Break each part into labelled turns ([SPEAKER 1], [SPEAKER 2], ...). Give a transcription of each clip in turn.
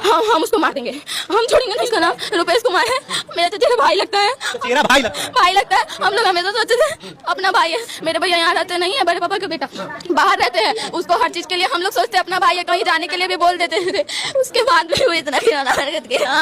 [SPEAKER 1] हम उसको मार देंगे, हम छोड़ेंगे नहीं। उसका नाम रुपेश कुमार है, मेरा चचेरा भाई लगता है।
[SPEAKER 2] चचेरा भाई लगता है?
[SPEAKER 1] भाई लगता है। हम लोग हमेशा सोचते थे अपना भाई है। मेरे भैया यहाँ रहते नहीं है, बड़े पापा के बेटा बाहर रहते हैं। उसको हर चीज के लिए हम लोग सोचते अपना भाई है, कहीं जाने के लिए भी बोल देते थे। उसके बाद भी वो इतना हरकत किया।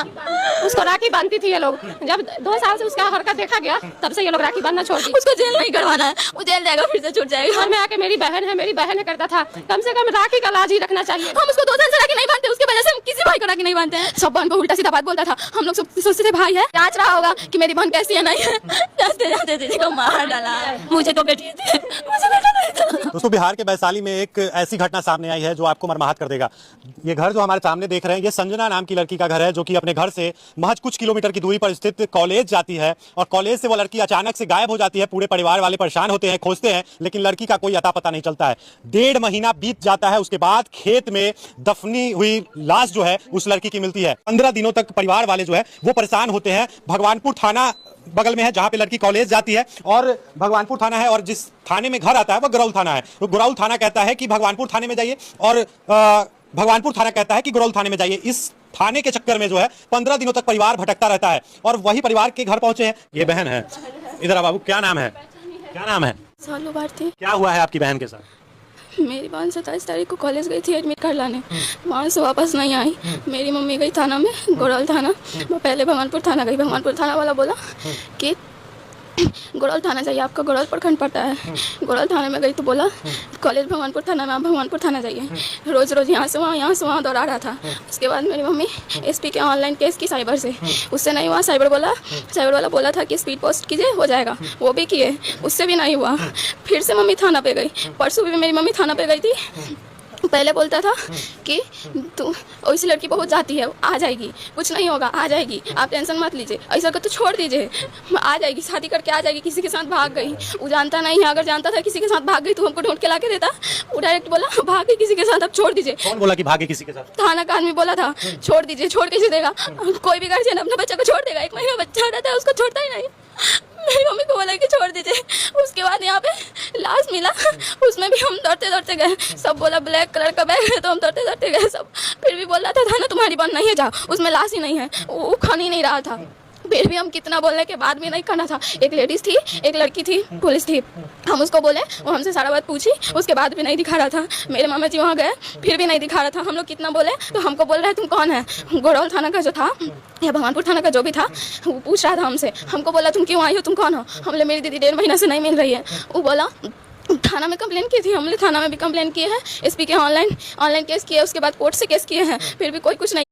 [SPEAKER 3] उसको राखी बांधती थी ये लोग। जब 2 साल से उसका हरकत देखा गया तब से ये लोग राखी बांधना छोड़ दी।
[SPEAKER 1] उसको जेल नहीं करवाना है, वो जेल जाएगा फिर से छूट जाएगा।
[SPEAKER 3] घर में आके मेरी बहन है, मेरी बहन है करता था। कम से कम राखी का लाज ही रखना चाहिए।
[SPEAKER 1] हम उसको 2 साल से राखी नहीं बांधते, उसकी वजह से हम किसी भाई को राखी नहीं बांधते हैं। सब बहन को उल्टा सीधा बात बोलता था। हम लोग सोचते थे भाई है, जांच रहा होगा कि मेरी बहन कैसी है नहीं है। जाते जाते दीदी को मार डाला। मुझे तो बेटी थी, मुझे बेटा नहीं था।
[SPEAKER 2] दोस्तों, बिहार के वैशाली में एक ऐसी घटना सामने आई है जो आपको मर्माहत कर देगा। ये घर जो हमारे सामने देख रहे हैं, ये संजना नाम की लड़की का घर है, जो कि अपने घर से महज कुछ किलोमीटर की दूरी पर स्थित कॉलेज जाती है। और कॉलेज से वो लड़की अचानक से गायब हो जाती है। पूरे परिवार वाले परेशान होते हैं, खोजते हैं, लेकिन लड़की का कोई अता पता नहीं चलता है। 1.5 महीना बीत जाता है। उसके बाद खेत में दफनी हुई लाश जो है उस लड़की की मिलती है। 15 दिनों तक परिवार वाले जो है वो परेशान होते हैं। भगवानपुर थाना बगल में है जहां पे लड़की कॉलेज जाती है, और भगवानपुर थाना है, और जिस थाने में घर आता है वो गुरौल थाना है। तो गुरौल थाना कहता है कि भगवानपुर थाने में जाइए, और भगवानपुर थाना कहता है कि गुरौल थाने में जाइए। इस थाने के चक्कर में जो है 15 दिनों तक परिवार भटकता रहता है। और वही परिवार के घर पहुंचे हैं। ये बहन है, इधर बाबू, क्या नाम है? क्या नाम है?
[SPEAKER 1] सालू भारती।
[SPEAKER 2] क्या हुआ है आपकी बहन के साथ?
[SPEAKER 1] मेरी बहन 27 तारीख को कॉलेज गई थी एडमिट कर लाने, वहाँ से वापस नहीं आई। मेरी मम्मी गई थाना में, गोरौल थाना। मैं पहले भगवानपुर थाना गई। भगवानपुर थाना वाला बोला कि गोरौल थाना जाइए, आपका गोरौल प्रखंड पड़ता है। गोरौल थाने में गई तो बोला कॉलेज भगवानपुर थाना में, आप भगवानपुर थाना जाइए। रोज़ रोज़ यहाँ से वहाँ दौड़ा रहा था। उसके बाद मेरी मम्मी एसपी के ऑनलाइन केस की साइबर से, उससे नहीं हुआ। साइबर वाला बोला था कि स्पीड पोस्ट कीजिए, हो जाएगा। वो भी किए, उससे भी नहीं हुआ। फिर से मम्मी थाना पे गई। परसों भी मेरी मम्मी थाना पे गई थी। पहले बोलता था कि तू उस लड़की बहुत जाती है, आ जाएगी, कुछ नहीं होगा, आ जाएगी, आप टेंशन मत लीजिए, ऐसा कर तो छोड़ दीजिए, आ जाएगी, शादी करके आ जाएगी। किसी के साथ भाग गई, वो जानता नहीं है। अगर जानता था किसी के साथ भाग गई तो हमको ढूंढ के ला के देता। वो डायरेक्ट बोला भाग गई किसी के साथ, अब छोड़ दीजिए।
[SPEAKER 2] कौन बोला कि भागे किसी के साथ?
[SPEAKER 1] थाना का आदमी बोला था छोड़ दीजिए। छोड़ कैसे देगा? कोई भी गार्जियन अपने बच्चे को छोड़ देगा? 1 महीना बच्चा रहता है, उसको छोड़ता ही नहीं। मेरी मम्मी को बोला कि छोड़ दीजिए। उसके बाद यहाँ पे लाश मिला, उसमें भी हम दौड़ते गए। सब बोला ब्लैक कलर का बैग है, तो हम दौड़ते गए सब। फिर भी बोल रहा था ना तुम्हारी बहन नहीं है, जाओ, उसमें लाश ही नहीं है। वो खन ही नहीं रहा था। फिर भी हम कितना बोलने के बाद भी नहीं करना था। एक लेडीज थी, एक लड़की थी, पुलिस थी। हम उसको बोले, वो हमसे सारा बात पूछी, उसके बाद भी नहीं दिखा रहा था। मेरे मामा जी वहाँ गए, फिर भी नहीं दिखा रहा था। हम लोग कितना बोले तो हमको बोल रहे तुम कौन है? गोरौल थाना का जो था या भगवानपुर थाना का जो भी था, वो पूछ रहा था हमसे। हमको बोला तुम क्यों आई हो, तुम कौन हो? हमने मेरी दीदी 1.5 महीना से नहीं मिल रही है। वो बोला थाना में कंप्लेन की थी। हमने थाना में भी कंप्लेन किए हैं, एसपी के ऑनलाइन केस किए, उसके बाद कोर्ट से केस किए हैं, फिर भी कोई कुछ नहीं।